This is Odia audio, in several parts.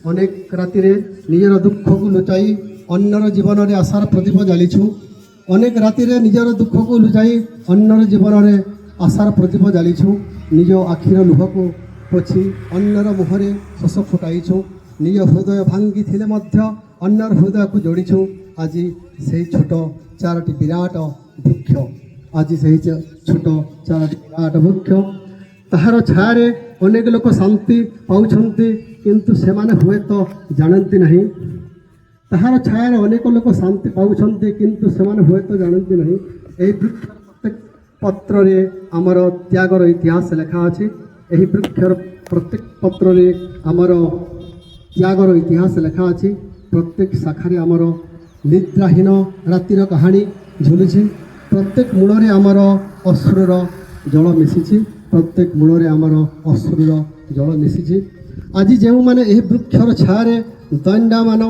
ଅନେକ ରାତିରେ ନିଜର ଦୁଃଖକୁ ଲୁଚାଇ ଅନ୍ୟର ଜୀବନରେ ଆଶାର ପ୍ରଦୀପ ଜାଳିଛୁ। ଅନେକ ରାତିରେ ନିଜର ଦୁଃଖକୁ ଲୁଚାଇ ଅନ୍ୟର ଜୀବନରେ ଆଶାର ପ୍ରଦୀପ ଜାଳିଛୁ। ନିଜ ଆଖିର ଲୁହକୁ ପୋଛି ଅନ୍ୟର ମୁହଁରେ ହସ ଫୁଟାଇଛୁ। ନିଜ ହୃଦୟ ଭାଙ୍ଗିଥିଲେ ମଧ୍ୟ ଅନ୍ୟର ହୃଦୟକୁ ଯୋଡ଼ିଛୁ। ଆଜି ସେହି ଛୋଟ ଚାରୋଟି ବିରାଟ ବୃକ୍ଷ, ଆଜି ସେହି ଛୋଟ ଚାରୋଟି ବିରାଟ ବୃକ୍ଷ, ତାହାର ଛାୟାରେ ଅନେକ ଲୋକ ଶାନ୍ତି ପାଉଛନ୍ତି, କିନ୍ତୁ ସେମାନେ ହୁଏତ ଜାଣନ୍ତି ନାହିଁ। ତାହାର ଛାୟାରେ ଅନେକ ଲୋକ ଶାନ୍ତି ପାଉଛନ୍ତି, କିନ୍ତୁ ସେମାନେ ହୁଏତ ଜାଣନ୍ତି ନାହିଁ। ଏହି ବୃକ୍ଷର ପ୍ରତ୍ୟେକ ପତ୍ରରେ ଆମର ତ୍ୟାଗର ଇତିହାସ ଲେଖା ଅଛି। ଏହି ବୃକ୍ଷର ପ୍ରତ୍ୟେକ ପତ୍ରରେ ଆମର ତ୍ୟାଗର ଇତିହାସ ଲେଖା ଅଛି। ପ୍ରତ୍ୟେକ ଶାଖାରେ ଆମର ନିଦ୍ରାହୀନ ରାତିର କାହାଣୀ ଝୁଲୁଛି। ପ୍ରତ୍ୟେକ ମୂଳରେ ଆମର ଅଶ୍ରୁର ଜଳ ମିଶିଛି। ପ୍ରତ୍ୟେକ ମୂଳରେ ଆମର ଅଶ୍ରୁର ଜଳ ମିଶିଛି। ଆଜି ଯେଉଁମାନେ ଏହି ବୃକ୍ଷର ଛାୟାରେ ଦଣ୍ଡାମାନ,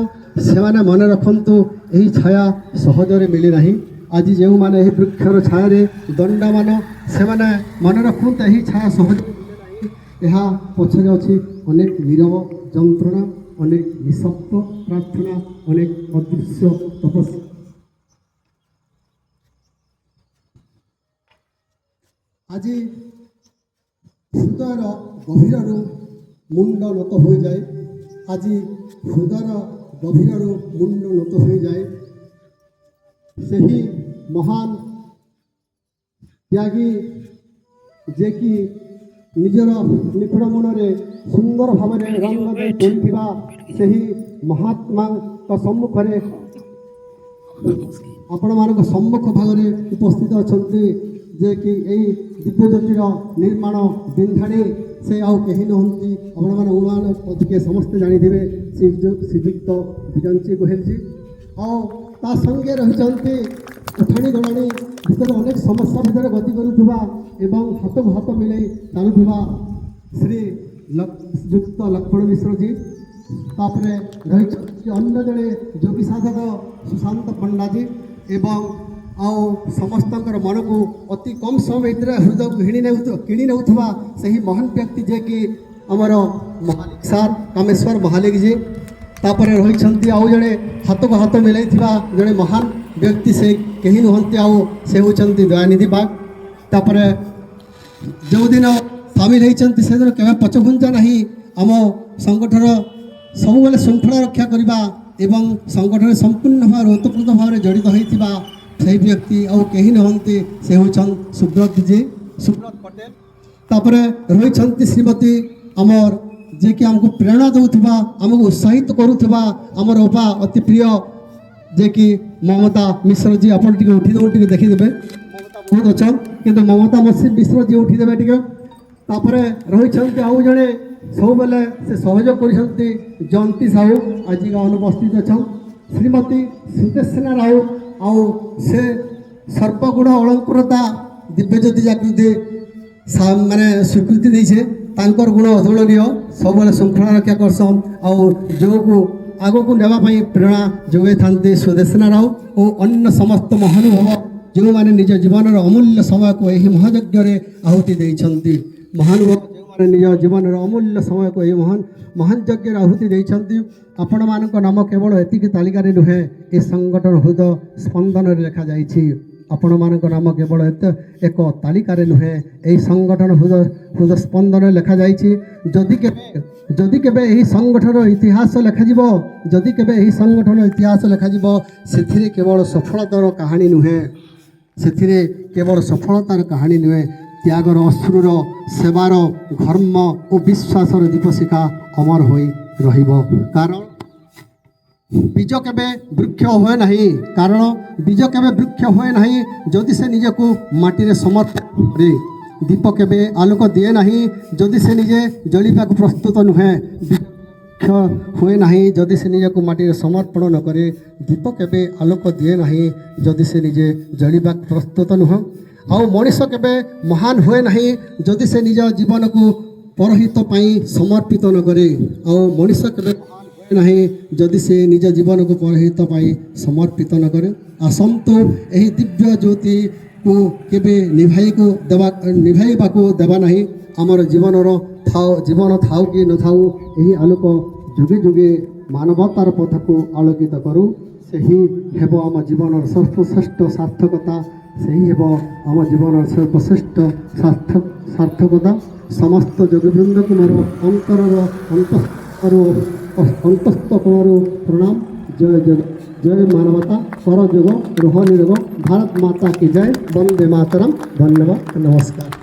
ସେମାନେ ମନେ ରଖନ୍ତୁ ଏହି ଛାୟା ସହଜରେ ମିଳି ନାହିଁ। ଆଜି ଯେଉଁମାନେ ଏହି ବୃକ୍ଷର ଛାୟାରେ ଦଣ୍ଡାମାନ, ସେମାନେ ମନେ ରଖନ୍ତୁ ଏହି ଛାୟା ସହଜରେ ମିଳେ ନାହିଁ। ଏହା ପଛରେ ଅଛି ଅନେକ ନୀରବ ଯନ୍ତ୍ରଣା, ଅନେକ ନିଃଶବ୍ଦ ପ୍ରାର୍ଥନା, ଅନେକ ଅଦୃଶ୍ୟ ତପସ୍ୟା। ଆଜି ହୃଦୟର ଗଭୀରରୁ ମୁଣ୍ଡ ନତ ହୋଇଯାଏ। ଆଜି ହୃଦୟର ଗଭୀରରୁ ମୁଣ୍ଡ ନତ ହୋଇଯାଏ। ସେହି ମହାନ ତ୍ୟାଗୀ ଯିଏକି ନିଜର ନିଖୁଣ ମନରେ ସୁନ୍ଦର ଭାବରେ ରଙ୍ଗ ଦେଇ ତୋଳିଥିବା ସେହି ମହାତ୍ମାଙ୍କ ସମ୍ମୁଖରେ ଆପଣମାନଙ୍କ ସମ୍ମୁଖ ଭାଗରେ ଉପସ୍ଥିତ ଅଛନ୍ତି, ଯିଏକି ଏହି ଦିବ୍ୟଜ୍ୟୋତିର ନିର୍ମାଣ ବିନ୍ଧାଣୀ। ସେ ଆଉ କେହି ନୁହନ୍ତି, ଆପଣମାନେ ଉନ୍ନୟନ ଅଧିକେ ସମସ୍ତେ ଜାଣିଥିବେ, ଶ୍ରୀଯୁକ୍ତ ବିଜୟନ୍ତୀ ଗୋହେଲଜୀ। ଆଉ ତା ସଙ୍ଗେ ରହିଛନ୍ତି ଉଠାଣି ଗଡ଼ାଣି ଭିତରେ ଅନେକ ସମସ୍ୟା ଭିତରେ ଗତି କରୁଥିବା ଏବଂ ହାତକୁ ହାତ ମିଳାଇ ଚାଲୁଥିବା ଶ୍ରୀଯୁକ୍ତ ଲକ୍ଷ୍ମଣ ମିଶ୍ରଜୀ। ତାପରେ ରହିଛନ୍ତି ଅନ୍ୟ ଜଣେ ଯୋଗୀ ସାଧକ ସୁଶାନ୍ତ ପଣ୍ଡାଜୀ ଏବଂ ଆଉ ସମସ୍ତଙ୍କର ମନକୁ ଅତି କମ୍ ସମୟ ଭିତରେ ହୃଦୟକୁ କିଣି ନେଉଥିବା ସେହି ମହାନ ବ୍ୟକ୍ତି ଯିଏକି ଆମର ମହାଲିକ ସାର୍ କାମେଶ୍ୱର ମହାଲିକଜୀ। ତାପରେ ରହିଛନ୍ତି ଆଉ ଜଣେ ହାତକୁ ହାତ ମିଳାଇଥିବା ଜଣେ ମହାନ ବ୍ୟକ୍ତି, ସେ କେହି ନୁହନ୍ତି ଆଉ ସେ ହେଉଛନ୍ତି ଦୟାନିଧି ବାଗ। ତାପରେ ଯେଉଁଦିନ ସାମିଲ ହୋଇଛନ୍ତି ସେଦିନ କେବେ ପଛଘୁଞ୍ଚା ନାହିଁ। ଆମ ସଂଗଠନର ସବୁବେଳେ ଶୃଙ୍ଖଳା ରକ୍ଷା କରିବା ଏବଂ ସଂଗଠନରେ ସମ୍ପୂର୍ଣ୍ଣ ଭାବରେ ଓତପ୍ରୋତ ଭାବରେ ଜଡ଼ିତ ହୋଇଥିବା ସେହି ବ୍ୟକ୍ତି ଆଉ କେହି ନୁହନ୍ତି, ସେ ହେଉଛନ୍ତି ସୁବ୍ରତଜୀ, ସୁବ୍ରତ ପଟେଲ। ତାପରେ ରହିଛନ୍ତି ଶ୍ରୀମତୀ ଆମର ଯିଏକି ଆମକୁ ପ୍ରେରଣା ଦେଉଥିବା, ଆମକୁ ଉତ୍ସାହିତ କରୁଥିବା ଆମର ଅପା ଅତି ପ୍ରିୟ ଯିଏକି ମମତା ମିଶ୍ରଜୀ। ଆପଣ ଟିକେ ଉଠିଦେବେ, ଟିକେ ଦେଖିଦେବେ, ମମତା ବହୁତ ଅଛନ୍ କିନ୍ତୁ ମମତା ମିଶ୍ରଜୀ ଉଠିଦେବେ ଟିକେ। ତାପରେ ରହିଛନ୍ତି ଆଉ ଜଣେ ସବୁବେଳେ ସେ ସହଯୋଗ କରିଛନ୍ତି ଜୟନ୍ତୀ ସାହୁ, ଆଜିକା ଅନୁପସ୍ଥିତ ଅଛନ୍। ଶ୍ରୀମତୀ ସୁଦେଶନା ରାଉତ, ଆଉ ସେ ସର୍ବଗୁଣ ଅଳଙ୍କୃତା ଦିବ୍ୟଜ୍ୟୋତି ଜାଗୃତି ମାନେ ସ୍ୱୀକୃତି ଦେଇଛେ। ତାଙ୍କର ଗୁଣ ଅତୁଳନୀୟ, ସବୁବେଳେ ଶୃଙ୍ଖଳା ରକ୍ଷା କରସନ୍ ଆଉ ଯୋଗକୁ ଆଗକୁ ନେବା ପାଇଁ ପ୍ରେରଣା ଯୋଗାଇଥାନ୍ତି ସୁଦେଶନା ରାଉତ ଓ ଅନ୍ୟ ସମସ୍ତ ମହାନୁଭବ ଯେଉଁମାନେ ନିଜ ଜୀବନର ଅମୂଲ୍ୟ ସମୟକୁ ଏହି ମହାଯଜ୍ଞରେ ଆହୁତି ଦେଇଛନ୍ତି। ମହାନୁଭବ ଯେଉଁମାନେ ନିଜ ଜୀବନର ଅମୂଲ୍ୟ ସମୟକୁ ଏହି ମହାନ ଯଜ୍ଞରେ ଆହୁତି ଦେଇଛନ୍ତି। ଆପଣମାନଙ୍କ ନାମ କେବଳ ଏତିକି ତାଲିକାରେ ନୁହେଁ, ଏ ସଂଗଠନ ହୃଦୟ ସ୍ପନ୍ଦନରେ ଲେଖାଯାଇଛି। ଆପଣମାନଙ୍କ ନାମ କେବଳ ଏକ ତାଲିକାରେ ନୁହେଁ, ଏହି ସଂଗଠନ ହୃଦୟ ସ୍ପନ୍ଦନରେ ଲେଖାଯାଇଛି। ଯଦି କେବେ ଏହି ସଂଗଠନର ଇତିହାସ ଲେଖାଯିବ, ଯଦି କେବେ ଏହି ସଂଗଠନର ଇତିହାସ ଲେଖାଯିବ, ସେଥିରେ କେବଳ ସଫଳତାର କାହାଣୀ ନୁହେଁ, ସେଥିରେ କେବଳ ସଫଳତାର କାହାଣୀ ନୁହେଁ, ତ୍ୟାଗର, ଅଶ୍ରୁର, ସେବାର, ଧର୍ମ ଓ ବିଶ୍ୱାସର ଦୀପଶିଖା ଅମର ହୋଇ ରହିବ। କାରଣ ବୀଜ କେବେ ବୃକ୍ଷ ହୁଏ ନାହିଁ, କାରଣ ବୀଜ କେବେ ବୃକ୍ଷ ହୁଏ ନାହିଁ ଯଦି ସେ ନିଜକୁ ମାଟିରେ ସମର୍ପଣ କରେ। ଦୀପ କେବେ ଆଲୋକ ଦିଏ ନାହିଁ ଯଦି ସେ ନିଜେ ଜଳିବାକୁ ପ୍ରସ୍ତୁତ ନୁହେଁ। ବୃକ୍ଷ ହୁଏ ନାହିଁ ଯଦି ସେ ନିଜକୁ ମାଟିରେ ସମର୍ପଣ ନ କରେ। ଦୀପ କେବେ ଆଲୋକ ଦିଏ ନାହିଁ ଯଦି ସେ ନିଜେ ଜଳିବାକୁ ପ୍ରସ୍ତୁତ ନୁହଁ। ଆଉ ମଣିଷ କେବେ ମହାନ ହୁଏ ନାହିଁ ଯଦି ସେ ନିଜ ଜୀବନକୁ ପରହିତ ପାଇଁ ସମର୍ପିତ ନ କରେ। ଆଉ ମଣିଷ କେବେ ମହାନ ହୁଏ ନାହିଁ ଯଦି ସେ ନିଜ ଜୀବନକୁ ପରହିତ ପାଇଁ ସମର୍ପିତ ନ କରେ। ଆସନ୍ତୁ ଏହି ଦିବ୍ୟ ଜ୍ୟୋତିକୁ କେବେ ନିଭାଇବାକୁ ଦେବା ନାହିଁ। ଆମର ଜୀବନ ଥାଉ କି ନଥାଉ, ଏହି ଆଲୋକ ଯୁଗେ ଯୁଗେ ମାନବତାର ପଥକୁ ଆଲୋକିତ କରୁ। ସେହି ହେବ ଆମ ଜୀବନର ସର୍ବଶ୍ରେଷ୍ଠ ସାର୍ଥକତା, ସେହି ହେବ ଆମ ଜୀବନର ସର୍ବଶ୍ରେଷ୍ଠ ସାର୍ଥକତା। ସମସ୍ତ ଯୋଗୀବୃନ୍ଦକୁ ମୋର ଅନ୍ତରର ଅନ୍ତସ୍ଥ କୋଣରୁ ପ୍ରଣାମ। ଜୟ ଜୟ ଜୟ ମାନବତା, କର ଯୋଗ, ରୁହ ନିରୋଗ, ଭାରତ ମାତା କି ଜୟ, ବନ୍ଦେ ମାତରମ୍। ଧନ୍ୟବାଦ, ନମସ୍କାର।